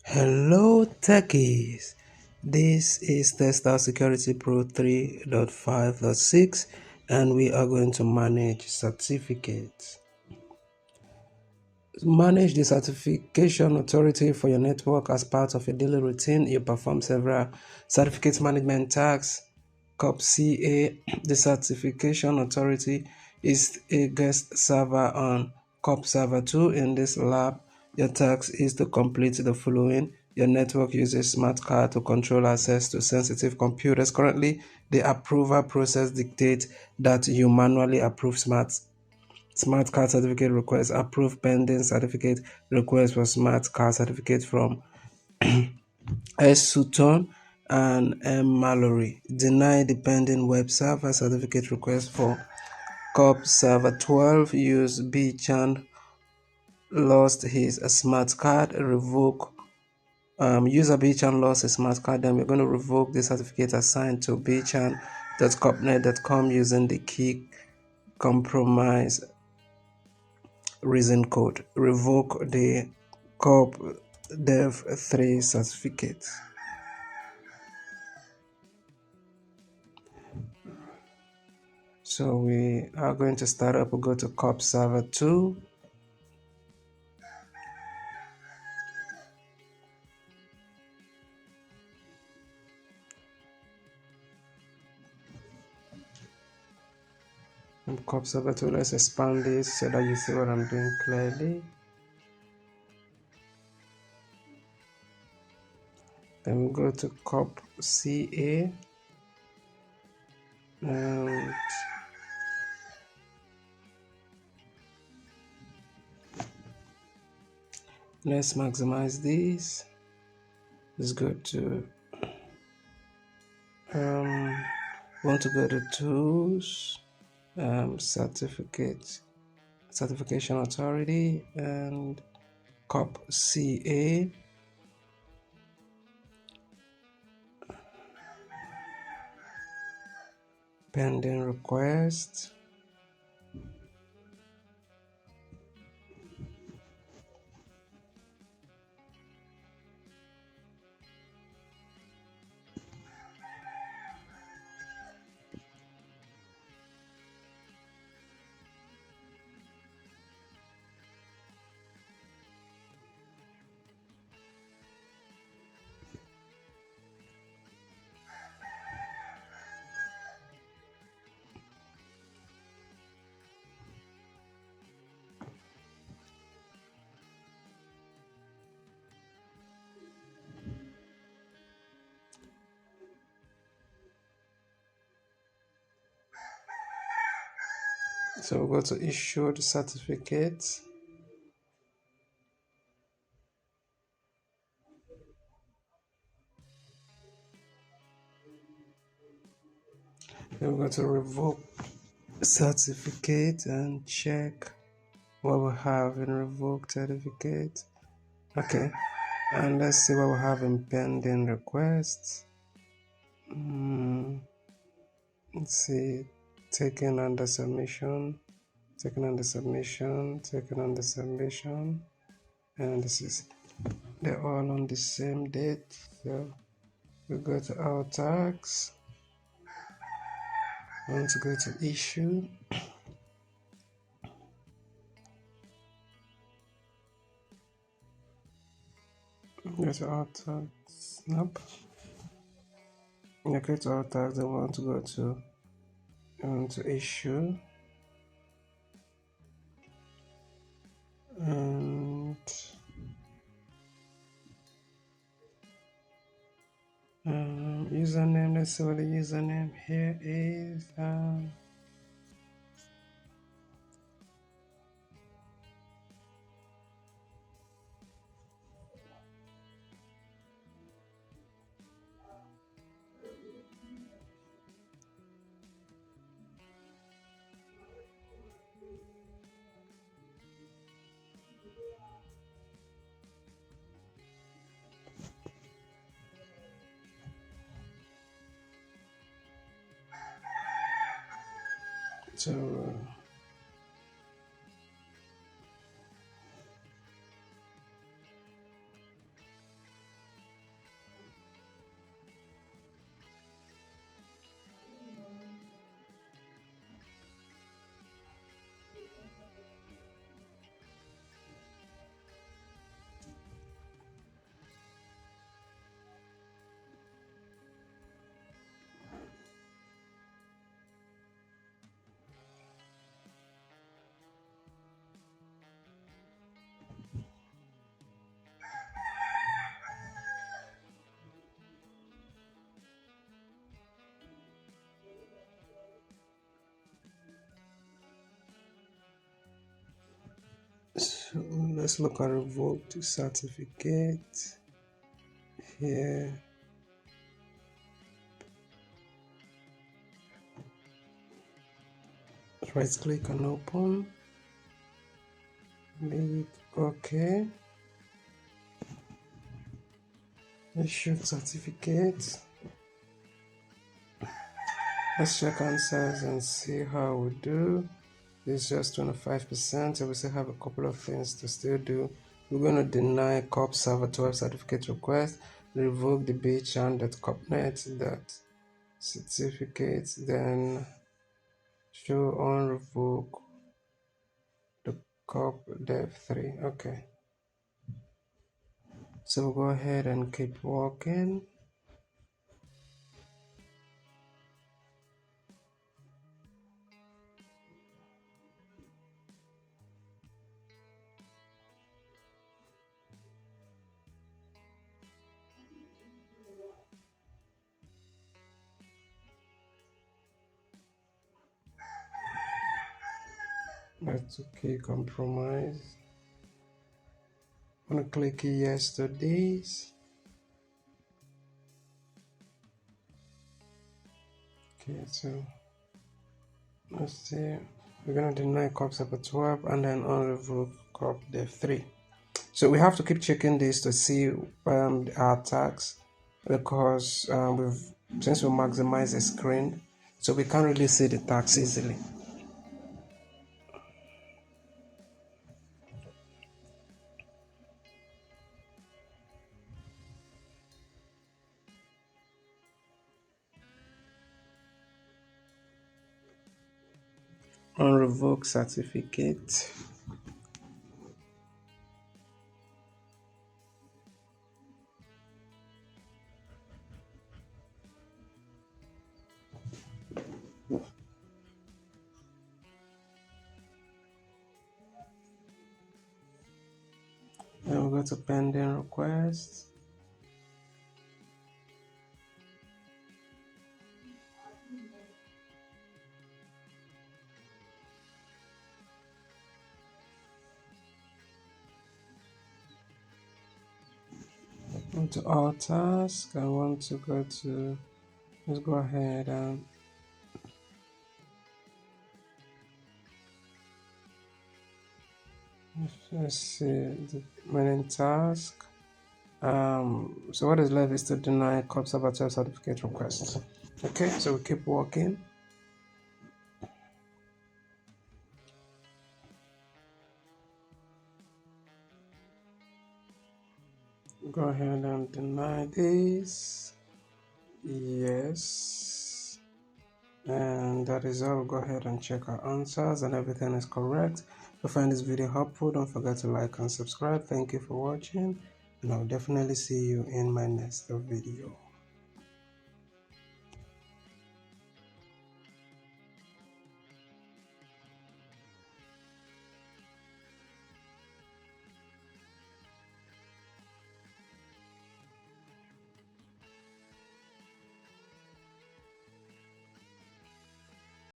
Hello techies, this is TestOut Security Pro 3.5.6 and we are going to manage certificates. Manage the certification authority for your network as part of your daily routine. You perform several certificate management tasks. CompTIA, the certification authority, is a guest server on COP Server 2. In this lab, your task is to complete the following. Your network uses smart card to control access to sensitive computers. Currently, the approval process dictates that you manually approve smart card certificate request, approve pending certificate request for smart card certificate from S. Sutton and M. Mallory. Deny the pending web server certificate request for COP Server 12. Use B. Chan lost his smart card. Revoke. User B. Chan lost his smart card. Then we're going to revoke the certificate assigned to bchan.copnet.com using the key compromise reason code. Revoke the COP Dev 3 certificate. So we are going to start up. We'll go to COP Server 2. And COP Server 2, let's expand this so that you see what I'm doing clearly. Then we go to CompTIA and let's maximize this. Let's go to want to go to tools, certification authority, and CompTIA. Pending request. So we'll go to issued certificates. Then we're going to revoke certificate and check what we have in revoked certificate. Okay, and let's see what we have in pending requests. Let's see, taken under submission, and this is, they're all on the same date. So we go to our tags. I want to go to issue. Go to our tags. Nope. Okay, to our tags. I want to go to issue. And username. Let's see what the username here is. So let's look at revoked certificate here. Right click and open. Leave it okay. Issued certificate. Let's check answers and see how we do. It's just 25%, so we still have a couple of things to still do. We're going to deny COP Server 12 certificate request, revoke the bchan.copnet.certificate, then show on revoke the COP dev 3. Okay. So we'll go ahead and keep walking. That's okay, compromise. I'm gonna click yes to this. Okay, so let's see. We're gonna deny COP Server 12 and then unrevoke COP dev 3. So we have to keep checking this to see our tags, because since we maximize the screen, so we can't really see the tags easily. Unrevoke certificate. Then we'll go to pending request. Go to all tasks. I want to go to, let's go ahead and let's see the main task. So what is left is to deny COP Server 12 certificate request. Okay, so we keep working. Go ahead and deny this. Yes. And that is all. We'll go ahead and check our answers and everything is correct. If you find this video helpful, don't forget to like and subscribe. Thank you for watching, and I'll definitely see you in my next video.